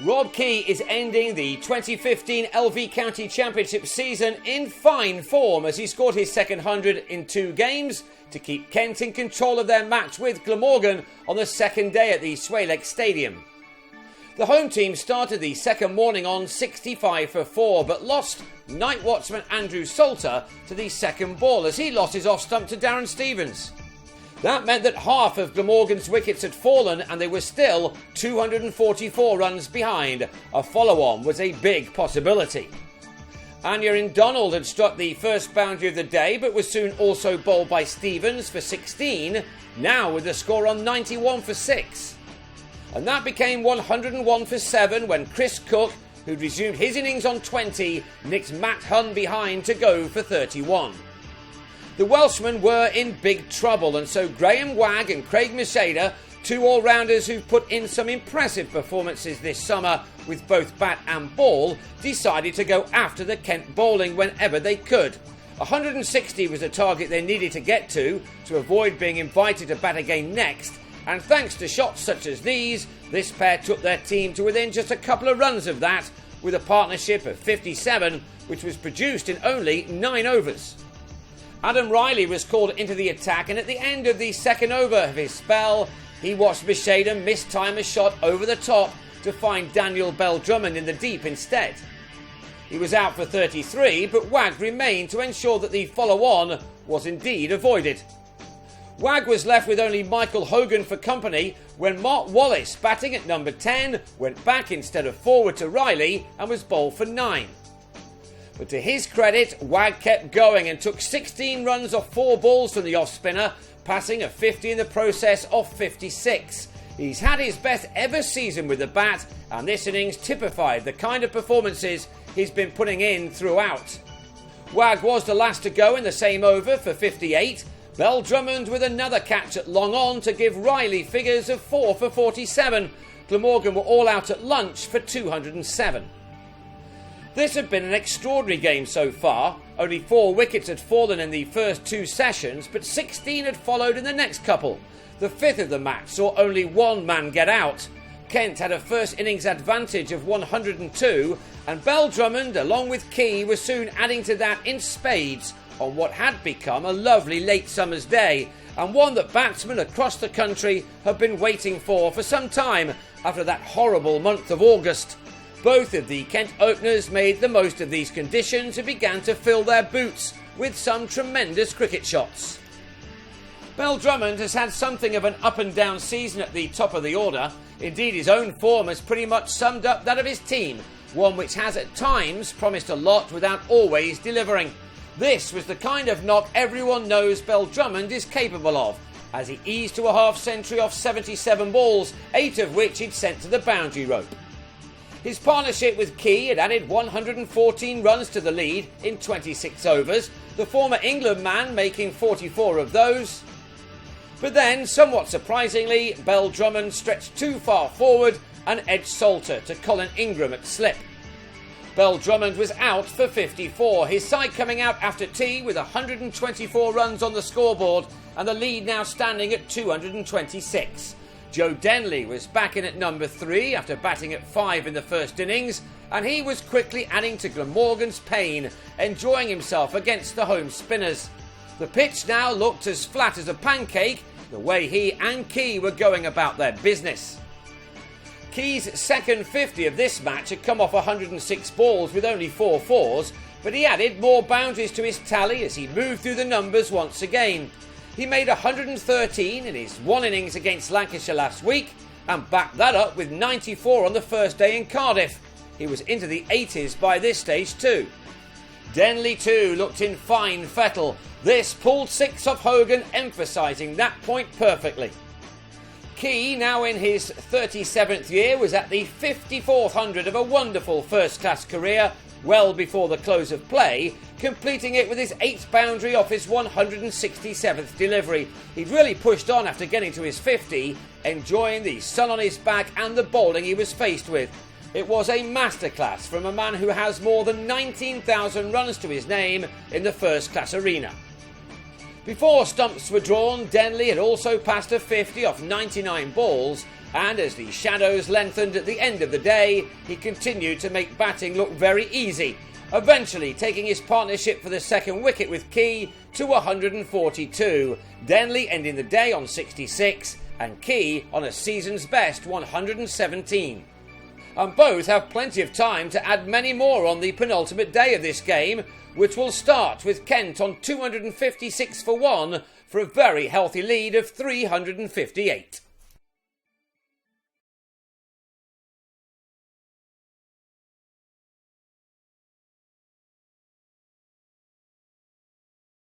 Rob Key is ending the 2015 LV County Championship season in fine form as he scored his second 100 in 2 games to keep Kent in control of their match with Glamorgan on the second day at the Swalek Stadium. The home team started the second morning on 65 for 4 but lost night watchman Andrew Salter to the second ball as he lost his off stump to Darren Stevens. That meant that half of Glamorgan's wickets had fallen and they were still 244 runs behind. A follow-on was a big possibility. Anya Donald had struck the first boundary of the day but was soon also bowled by Stevens for 16, now with the score on 91 for 6. And that became 101 for 7 when Chris Cook, who'd resumed his innings on 20, nicked Matt Hunn behind to go for 31. The Welshmen were in big trouble and so Graham Wagg and Craig Macheda, 2 all-rounders who've put in some impressive performances this summer with both bat and ball, decided to go after the Kent bowling whenever they could. 160 was the target they needed to get to avoid being invited to bat again next, and thanks to shots such as these, this pair took their team to within just a couple of runs of that with a partnership of 57 which was produced in only 9 overs. Adam Riley was called into the attack and at the end of the second over of his spell, he watched Macheda mistime a shot over the top to find Daniel Bell-Drummond in the deep instead. He was out for 33 but Wagg remained to ensure that the follow-on was indeed avoided. Wagg was left with only Michael Hogan for company when Mark Wallace, batting at number 10, went back instead of forward to Riley and was bowled for 9. But to his credit, Wagg kept going and took 16 runs off 4 balls from the off-spinner, passing a 50 in the process off 56. He's had his best ever season with the bat, and this innings typified the kind of performances he's been putting in throughout. Wagg was the last to go in the same over for 58. Bell-Drummond with another catch at long on to give Riley figures of 4 for 47. Glamorgan were all out at lunch for 207. This had been an extraordinary game so far. Only 4 wickets had fallen in the first 2 sessions, but 16 had followed in the next couple. The 5th of the match saw only 1 man get out. Kent had a first innings advantage of 102, and Bell-Drummond, along with Key, were soon adding to that in spades on what had become a lovely late summer's day, and one that batsmen across the country have been waiting for some time after that horrible month of August. Both of the Kent openers made the most of these conditions and began to fill their boots with some tremendous cricket shots. Bell-Drummond has had something of an up and down season at the top of the order. Indeed, his own form has pretty much summed up that of his team, one which has at times promised a lot without always delivering. This was the kind of knock everyone knows Bell-Drummond is capable of, as he eased to a half-century off 77 balls, 8 of which he'd sent to the boundary rope. His partnership with Key had added 114 runs to the lead in 26 overs, the former England man making 44 of those. But then, somewhat surprisingly, Bell-Drummond stretched too far forward and edged Salter to Colin Ingram at slip. Bell-Drummond was out for 54, his side coming out after tea with 124 runs on the scoreboard and the lead now standing at 226. Joe Denley was back in at number 3 after batting at 5 in the first innings, and he was quickly adding to Glamorgan's pain, enjoying himself against the home spinners. The pitch now looked as flat as a pancake, the way he and Key were going about their business. Key's second 50 of this match had come off 106 balls with only 4 fours, but he added more boundaries to his tally as he moved through the numbers once again. He made 113 in his 1 innings against Lancashire last week and backed that up with 94 on the first day in Cardiff. He was into the 80s by this stage too. Denley too looked in fine fettle. This pulled 6 off Hogan, emphasising that point perfectly. Key, now in his 37th year, was at the 54th 100 of a wonderful first-class career well before the close of play, completing it with his 8th boundary off his 167th delivery. He'd really pushed on after getting to his 50, enjoying the sun on his back and the bowling he was faced with. It was a masterclass from a man who has more than 19,000 runs to his name in the first-class arena. Before stumps were drawn, Denley had also passed a 50 off 99 balls, and as the shadows lengthened at the end of the day, he continued to make batting look very easy, eventually taking his partnership for the second wicket with Key to 142, Denley ending the day on 66 and Key on a season's best 117. And both have plenty of time to add many more on the penultimate day of this game, which will start with Kent on 256 for 1 for a very healthy lead of 358.